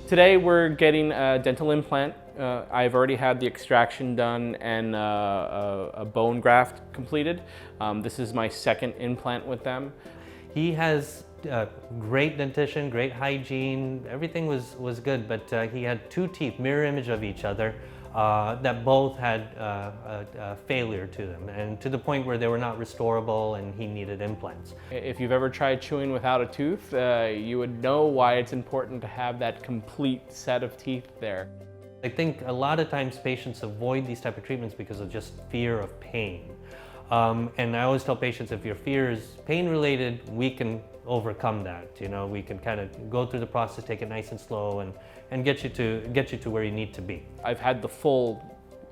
Today we're getting a dental implant. I've already had the extraction done and a bone graft completed. This is my second implant with them. He has great dentition, great hygiene, everything was good, but he had two teeth, mirror image of each other, that both had a failure to them, and to the point where they were not restorable and he needed implants. If you've ever tried chewing without a tooth, you would know why it's important to have that complete set of teeth there. I think a lot of times patients avoid these type of treatments because of just fear of pain. And I always tell patients, if your fear is pain-related, we can overcome that. You know, we can kind of go through the process, take it nice and slow, and get you to where you need to be. I've had the full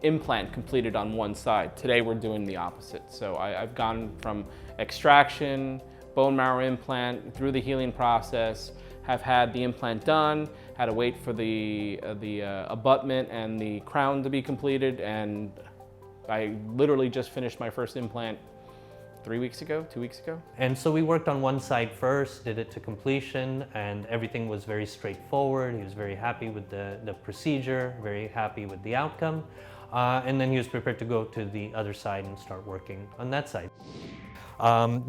implant completed on one side. Today we're doing the opposite. So I've gone from extraction, bone marrow implant, through the healing process, have had the implant done, had to wait for the abutment and the crown to be completed, and I literally just finished my first implant 2 weeks ago. And so we worked on one side first, did it to completion, and everything was very straightforward. He was very happy with the procedure, very happy with the outcome. And then he was prepared to go to the other side and start working on that side.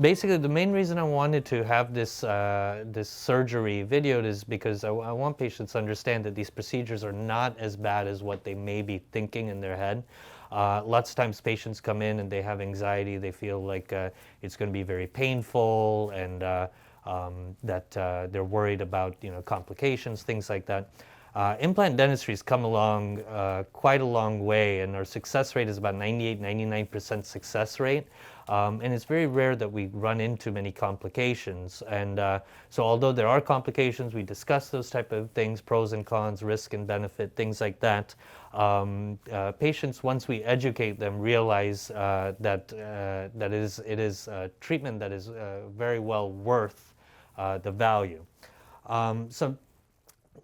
Basically, the main reason I wanted to have this surgery videoed is because I want patients to understand that these procedures are not as bad as what they may be thinking in their head. Lots of times patients come in and they have anxiety, they feel like it's going to be very painful, and that they're worried about, you know, complications, things like that. Implant dentistry has come along quite a long way, and our success rate is about 98-99% success rate. And it's very rare that we run into many complications. And so although there are complications, we discuss those type of things, pros and cons, risk and benefit, things like that. Patients, once we educate them, realize that it is a treatment that is very well worth the value. So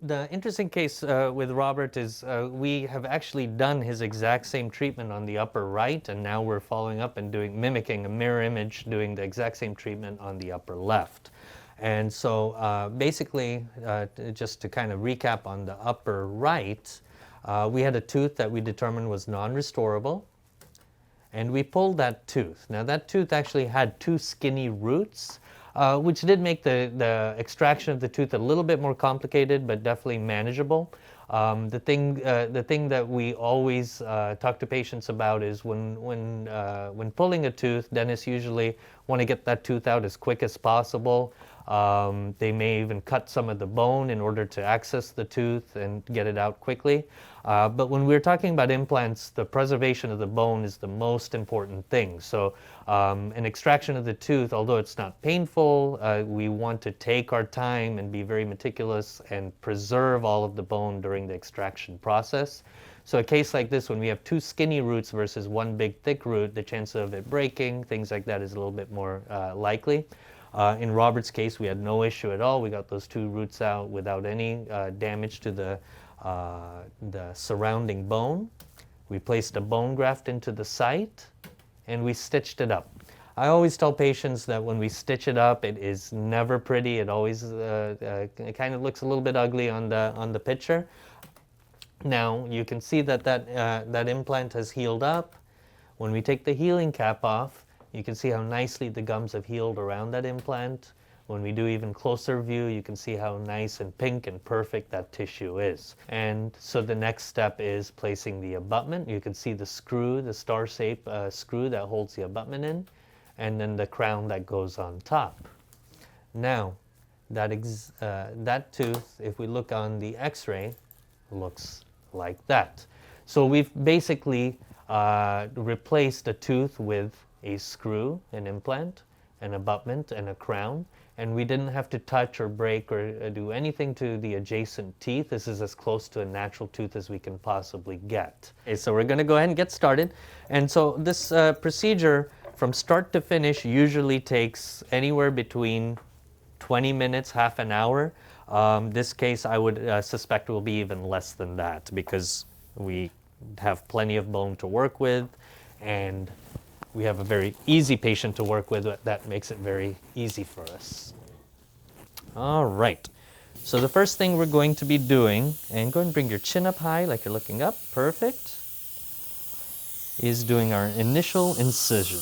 the interesting case with Robert is we have actually done his exact same treatment on the upper right, and now we're following up and mimicking a mirror image, doing the exact same treatment on the upper left. And so basically, just to kind of recap on the upper right, we had a tooth that we determined was non-restorable, and we pulled that tooth. Now that tooth actually had two skinny roots, which did make the extraction of the tooth a little bit more complicated, but definitely manageable. The thing that we always talk to patients about is when pulling a tooth, dentists usually want to get that tooth out as quick as possible. They may even cut some of the bone in order to access the tooth and get it out quickly. But when we're talking about implants, the preservation of the bone is the most important thing. So an extraction of the tooth, although it's not painful, we want to take our time and be very meticulous and preserve all of the bone during the extraction process. So a case like this, when we have two skinny roots versus one big thick root, the chance of it breaking, things like that, is a little bit more likely. In Robert's case, we had no issue at all. We got those two roots out without any damage to the surrounding bone. We placed a bone graft into the site, and we stitched it up. I always tell patients that when we stitch it up, it is never pretty. It always it kind of looks a little bit ugly on the picture. Now you can see that that implant has healed up. When we take the healing cap off, you can see how nicely the gums have healed around that implant. When we do even closer view, you can see how nice and pink and perfect that tissue is. And so the next step is placing the abutment. You can see the screw, the star-shaped screw that holds the abutment in, and then the crown that goes on top. Now, that tooth, if we look on the x-ray, looks like that. So we've basically replaced a tooth with a screw, an implant, an abutment, and a crown, and we didn't have to touch or break or do anything to the adjacent teeth. This is as close to a natural tooth as we can possibly get. Okay, so we're going to go ahead and get started. And so this procedure, from start to finish, usually takes anywhere between 20 minutes, half an hour. This case, I would suspect, will be even less than that, because we have plenty of bone to work with, and we have a very easy patient to work with. That makes it very easy for us. All right. So the first thing we're going to be doing, and go ahead and bring your chin up high like you're looking up, perfect, is doing our initial incision.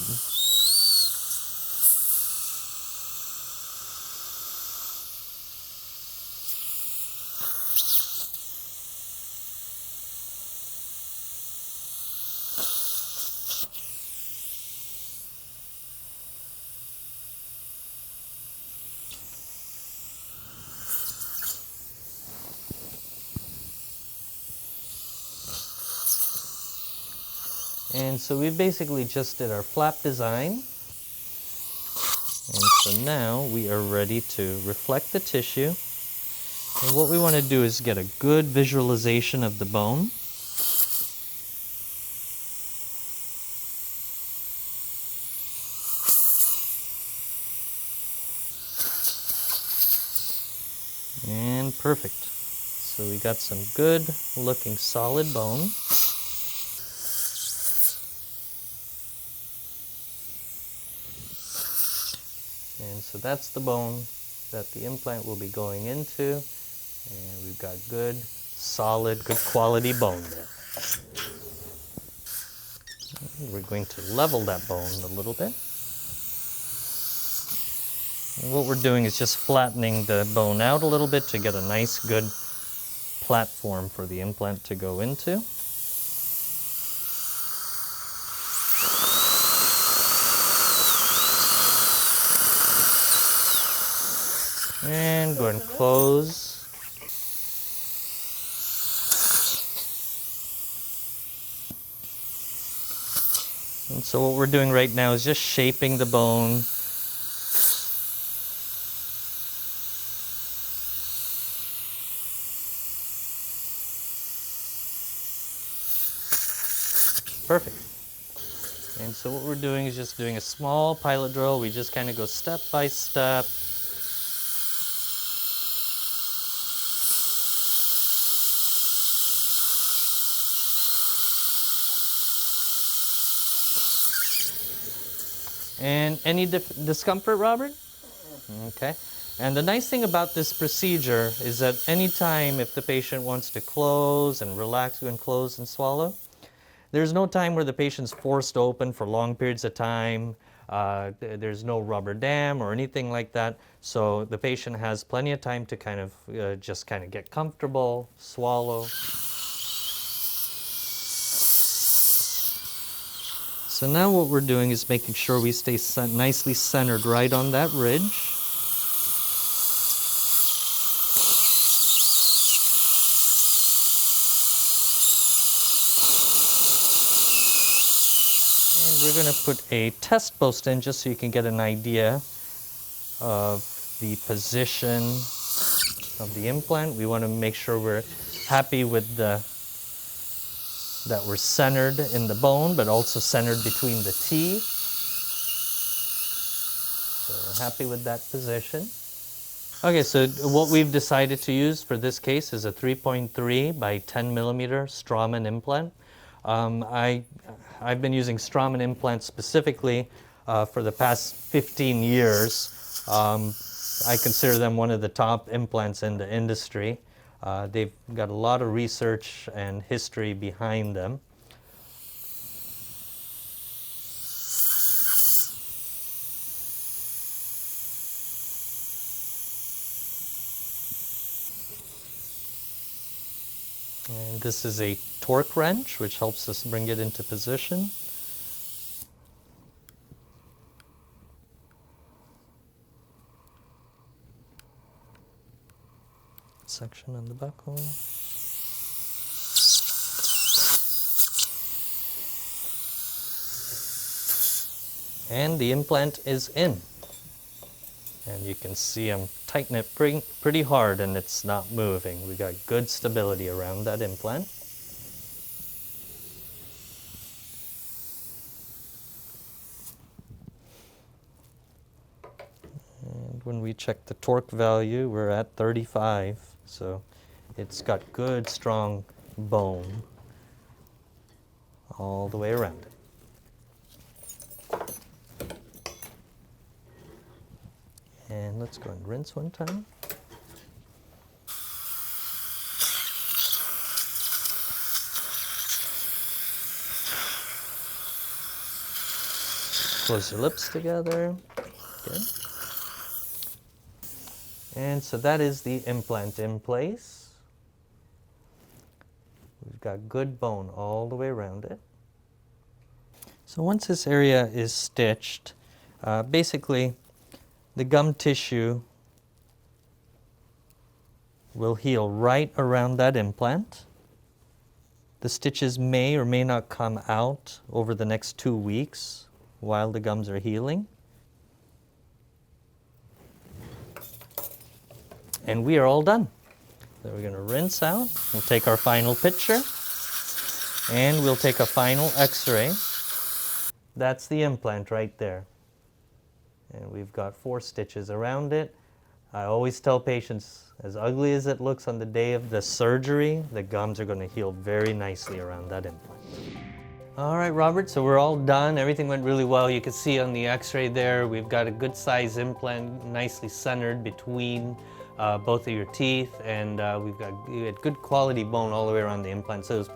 And so we basically just did our flap design. And so now we are ready to reflect the tissue. And what we want to do is get a good visualization of the bone. And perfect. So we got some good looking solid bone. And so that's the bone that the implant will be going into. And we've got good, solid, good quality bone there. And we're going to level that bone a little bit. And what we're doing is just flattening the bone out a little bit to get a nice, good platform for the implant to go into. And go ahead and close. And so what we're doing right now is just shaping the bone. Perfect. And so what we're doing is just doing a small pilot drill. We just kind of go step by step. And any discomfort, Robert? Okay. And the nice thing about this procedure is that anytime if the patient wants to close and relax and close and swallow, there's no time where the patient's forced open for long periods of time. There's no rubber dam or anything like that. So the patient has plenty of time to kind of just kind of get comfortable, swallow. So now what we're doing is making sure we stay nicely centered right on that ridge. And we're going to put a test post in just so you can get an idea of the position of the implant. We want to make sure we're happy with that we're centered in the bone, but also centered between the teeth. So we're happy with that position. Okay, so what we've decided to use for this case is a 3.3 by 10 millimeter Straumann implant. I've been using Straumann implants specifically for the past 15 years. I consider them one of the top implants in the industry. They've got a lot of research and history behind them. And this is a torque wrench, which helps us bring it into position. Section on the buckle. And the implant is in. And you can see I'm tightening it pretty hard and it's not moving. We got good stability around that implant. And when we check the torque value, we're at 35. So it's got good, strong bone all the way around it. And let's go and rinse one time. Close your lips together. Good. And so that is the implant in place. We've got good bone all the way around it. So once this area is stitched, basically the gum tissue will heal right around that implant. The stitches may or may not come out over the next 2 weeks while the gums are healing. And we are all done. So we're going to rinse out. We'll take our final picture and we'll take a final x-ray. That's the implant right there. And we've got 4 stitches around it. I always tell patients, as ugly as it looks on the day of the surgery, the gums are going to heal very nicely around that implant. All right, Robert, so we're all done. Everything went really well. You can see on the x-ray there, we've got a good size implant, nicely centered between both of your teeth, and we had good quality bone all the way around the implant, so it was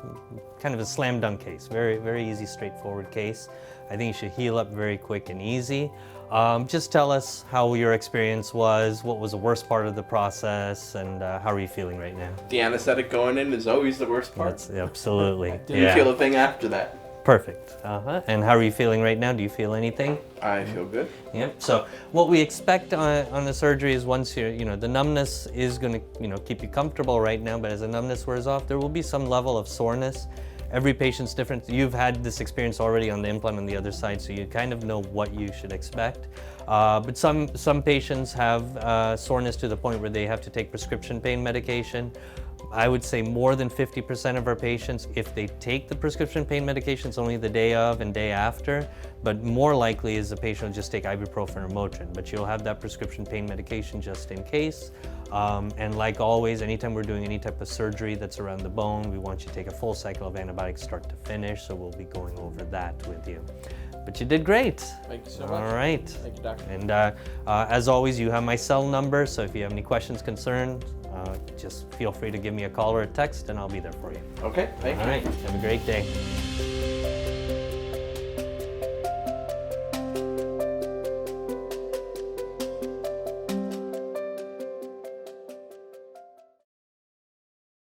kind of a slam dunk case. Very, very easy, straightforward case. I think you should heal up very quick and easy. Just tell us how your experience was, what was the worst part of the process, and how are you feeling right now? The anesthetic going in is always the worst part. That's, absolutely. Didn't feel a thing after that. Perfect. And how are you feeling right now? Do you feel anything? I feel good. Yep. So what we expect on the surgery is once the numbness is going to, keep you comfortable right now, but as the numbness wears off, there will be some level of soreness. Every patient's different. You've had this experience already on the implant on the other side, so you kind of know what you should expect. But some patients have soreness to the point where they have to take prescription pain medication. I would say more than 50% of our patients, if they take the prescription pain medications only the day of and day after, but more likely is the patient will just take ibuprofen or Motrin, but you'll have that prescription pain medication just in case. And like always, anytime we're doing any type of surgery that's around the bone, we want you to take a full cycle of antibiotics start to finish, so we'll be going over that with you. But you did great. Thank you so much. All right. Thank you, doctor. And as always, you have my cell number, so if you have any questions, concerns, just feel free to give me a call or a text, and I'll be there for you. Okay, thank you. All right, have a great day.